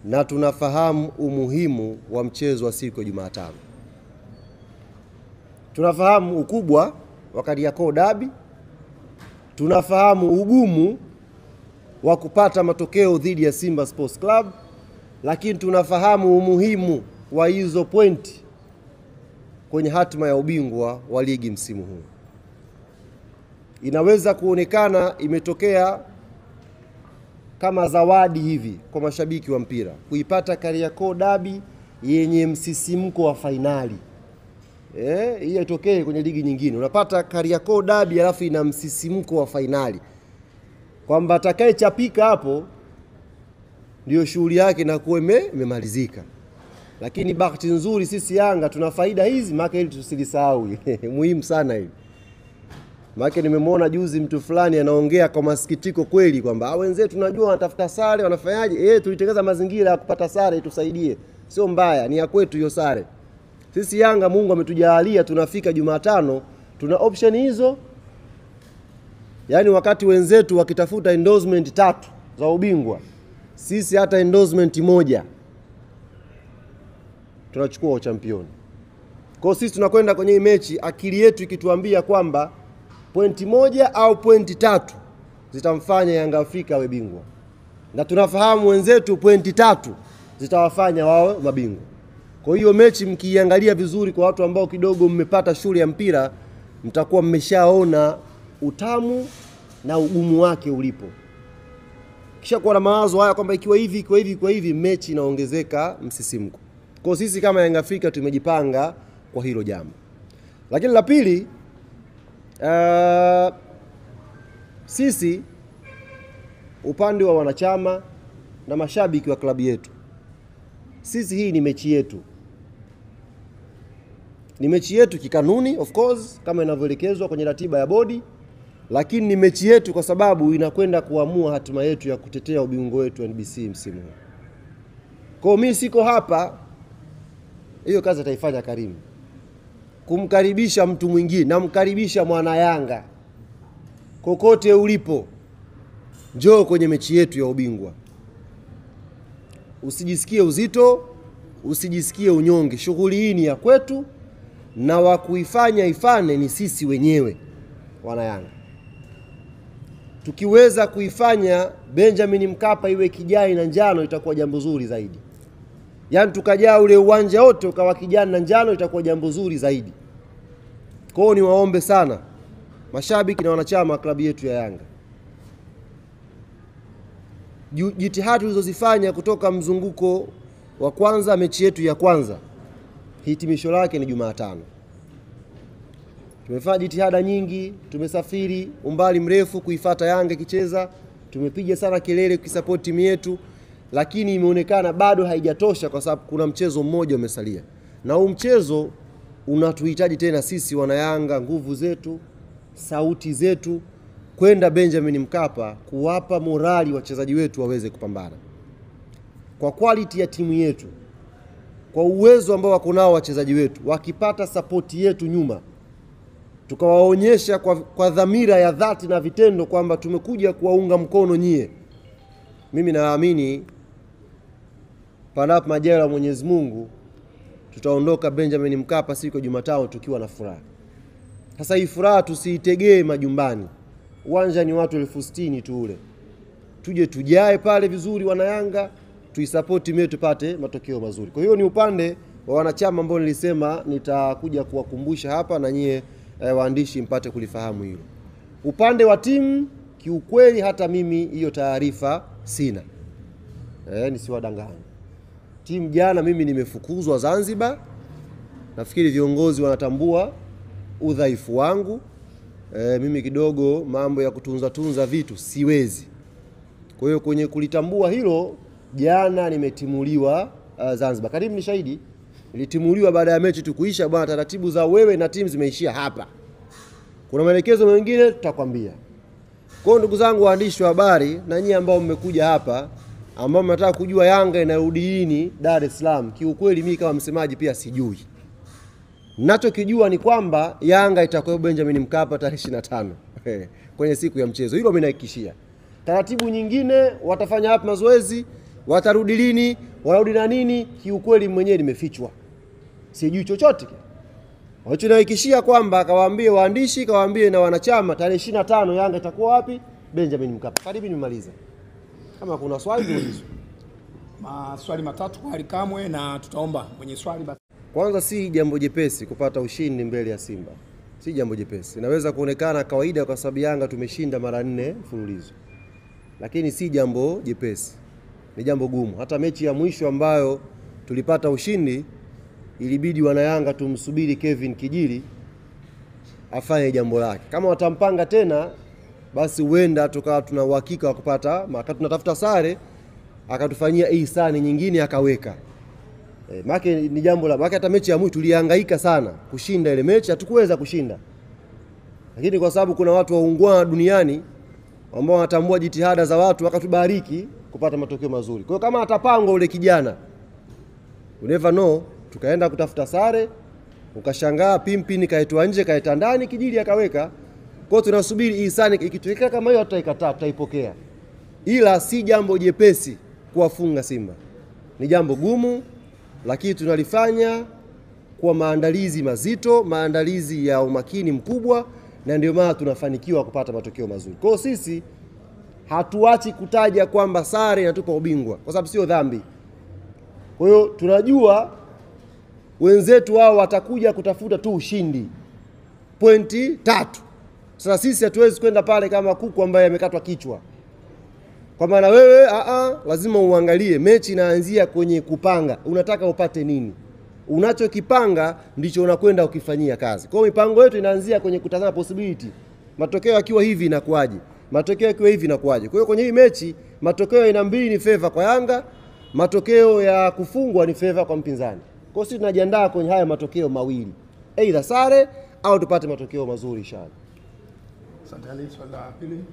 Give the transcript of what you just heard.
na tunafahamu umuhimu wa mchezo wa siku ya Jumatano. Tunafahamu ukubwa wa Kariakoo Derby, tunafahamu ugumu wa kupata matokeo dhidi ya Simba Sports Club, lakini tunafahamu umuhimu wa hizo pointi kwenye hatima ya ubingwa wa ligi msimu huu. Inaweza kuonekana imetokea kama zawadi hivi kwa mashabiki wa mpira kuipata Kariakoo Derby yenye msisimko wa fainali. Hii itokee kwenye ligi nyingine. Unapata Kariakoo Derby alafu ina msisimko wa fainali, kwamba atakayechapika hapo ndio shughuli yake na kuwa imemalizika. Lakini bahati nzuri sisi Yanga tuna faida hizi, maana ili tusilisahau. Muhimu sana hili. Maana nimemwona juzi mtu fulani anaongea kwa masikitiko kweli kwamba wenzetu tunajua wanatafuta sare, wanafanyaje? Tulitengeneza mazingira ya kupata sare tusaidie. Sio mbaya, ni ya kwetu hiyo sare. Sisi Yanga Mungu ametujalia tunafika Jumatano, tuna option hizo. Yaani wakati wenzetu wakitafuta endorsement 3 za ubingwa, sisi hata endorsement 1 tunachukua uchampioni. Kwa sisi tunakwenda kwenye hii mechi akili yetu ikituambia kwamba pointi 1 au pointi 3 zitamfanya Yanga Afrika awe bingwa. Na tunafahamu wenzetu pointi 3 zitawafanya wao mabingwa. Kwa hiyo mechi mkiangalia vizuri, kwa watu ambao kidogo mmepata shule ya mpira, mtakuwa mmeshaona utamu na ugumu wake ulipo. Kisha kuwa na mawazo haya kwamba ikiwa hivi mechi inaongezeka msisimko. Kwa sisi kama Yanga Afrika tumejipanga kwa hilo jambo. Lakini la pili, sisi upande wa wanachama na mashabiki wa klabu yetu, sisi hii ni mechi yetu. Ni mechi yetu kikanuni of course kama inavyoelekezwa kwenye ratiba ya bodi, lakini ni mechi yetu kwa sababu inakwenda kuamua hatima yetu ya kutetea ubingwa wetu wa NBC msimu huu. Kwa mimi siko hapa, hiyo kazi ataifanya Karim, kumkaribisha mtu mwingine. Namkaribisha mwana Yanga kokote ulipo, njoo kwenye mechi yetu ya ubingwa. Usijisikie uzito, usijisikie unyonge. Shughuli hii ni ya kwetu na wa kuifanya ifane ni sisi wenyewe wana Yanga. Tukiweza kuifanya Benjamin Mkapa iwe kijani na njano itakuwa jambo zuri zaidi. Yaani tukajaa ule uwanja wote ukawa kijani na njano itakuwa jambo zuri zaidi. Kwa hiyo niwaombe sana mashabiki na wanachama wa klabu yetu ya Yanga, jitihada tulizozifanya kutoka mzunguko wa kwanza, mechi yetu ya kwanza, hitimisho lake ni Jumatano. Tumefanya jitihada nyingi, tumesafiri umbali mrefu kuifuata Yanga ikicheza, tumepiga sana kelele kuisupport timu yetu, lakini imeonekana bado haijatosha kwa sababu kuna mchezo mmoja umesalia. Na huu mchezo unatuhitaji tena sisi wana Yanga, nguvu zetu, sauti zetu, kwenda Benjamin Mkapa kuwapa morali wachezaji wetu waweze kupambana. Kwa quality ya timu yetu, kwa uwezo ambao wako nao wachezaji wetu, wakipata support yetu nyuma, tukawaonyesha kwa dhamira ya dhati na vitendo kwamba tumekuja kuwaunga mkono nyie, mimi naamini panapo majaliwa ya Mwenyezi Mungu tutaondoka Benjamin Mkapa siku ya Jumatano tukiwa na furaha. Sasa hii furaha tusiitegee majumbani. Uwanja ni watu 60,000 tu ule. Tuje tujae pale vizuri wana Yanga, tuisupport timu yetu tupate matokeo mazuri. Kwa hiyo ni upande wa wanachama ambao nilisema nitakuja kuwakumbusha hapa na nyie waandishi mpate kulifahamu hilo. Upande wa timu kiukweli hata mimi hiyo taarifa sina. Nisiwadanganye. Timu jana mimi nimefukuzwa Zanzibar. Nafikiri viongozi wanatambua udhaifu wangu. Mimi kidogo mambo ya kutunza vitu siwezi. Kwa hiyo kwenye kulitambua hilo, jana nimetimuliwa Zanzibar. Karibu ni shahidi. Nilitimuliwa baada ya mechi tu kuisha, bwana taratibu za wewe na timu zimeishia hapa. Kuna maelekezo mengine tutakwambia. Kwa hiyo ndugu zangu waandishi wa habari na nyinyi ambao mmekuja hapa, ambao mnataka kujua Yanga inarudi lini Dar es Salaam, kiukweli mimi kama msemaji pia sijui. Ninachokijua ni kwamba Yanga itakuwa Benjamin Mkapa tarehe 25 kwenye siku ya mchezo. Hilo mimi nahakikishia. Taratibu nyingine watafanya hapa mazoezi, watarudi lini, Wanarudi na nini? Kiukweli mwenyewe nimefichwa, sijui chochote. Walichonihakikishia kwamba akawaambie waandishi, kawaambie na wanachama, tarehe 25 Yanga itakuwa wapi? Benjamin Mkapa. Karibu nimalize. Kama kuna swali tuulize. Maswali matatu kwa Ally Kamwe na tutaomba mwenye swali basi. Kwanza, si jambo jepesi kupata ushindi mbele ya Simba. Si jambo jepesi. Inaweza kuonekana kawaida kwa sababu Yanga tumeshinda mara 4 mfululizo. Lakini si jambo jepesi. Ni jambo gumu. Hata mechi ya mwisho ambayo tulipata ushindi, ilibidi wana Yanga tumsubiri Kevin Kijili afanye jambo lake. Kama watampanga tena, basi huenda tukawa tuna uhakika wa kupata, maka tunatafuta sare akatufanyia ihsani nyingine akaweka. Maana ni jambo la, maana hata mechi ya mwisho tulihangaika sana kushinda ile mechi, hatukuweza kushinda. Lakini kwa sababu kuna watu waungwana duniani ambao wanatambua jitihada za watu, wakatubariki kupata matokeo mazuri. Kwa hiyo kama atapangwa ule kijana, you never know, tukaenda kutafuta sare, ukashangaa Pimpini kaitoa nje kaita ndani, Kijili akaweka. Kwa hiyo tunasubiri ihsani, ikitokea kama hiyo tutaikataa, tutaipokea. Ila si jambo jepesi kuwafunga Simba. Ni jambo gumu, lakini tunalifanya kwa maandalizi mazito, maandalizi ya umakini mkubwa, na ndio maana tunafanikiwa kupata matokeo mazuri. Kwa hiyo sisi hatuachi kutaja kwamba sare inatupa ubingwa, kwa sababu sio dhambi. Kwa hiyo tunajua wenzetu wao watakuja kutafuta tu ushindi, pointi 3. Sasa sisi hatuwezi kwenda pale kama kuku ambaye amekatwa kichwa. Kwa maana wewe lazima uangalie mechi inaanzia kwenye kupanga. Unataka upate nini? Unachokipanga ndicho unakwenda ukifanyia kazi. Kwa hiyo mipango yetu inaanzia kwenye kutazama possibility. Matokeo yakiwa hivi inakuaje? Matokeo yakiwa hivi inakuaje? Kwa hiyo kwenye hii mechi matokeo aina mbili ni favor kwa Yanga, matokeo ya kufungwa ni favor kwa mpinzani. Kwa hiyo sisi tunajiandaa kwenye haya matokeo mawili. Aidha sare au tupate matokeo mazuri inshallah. Asante. Swali la pili.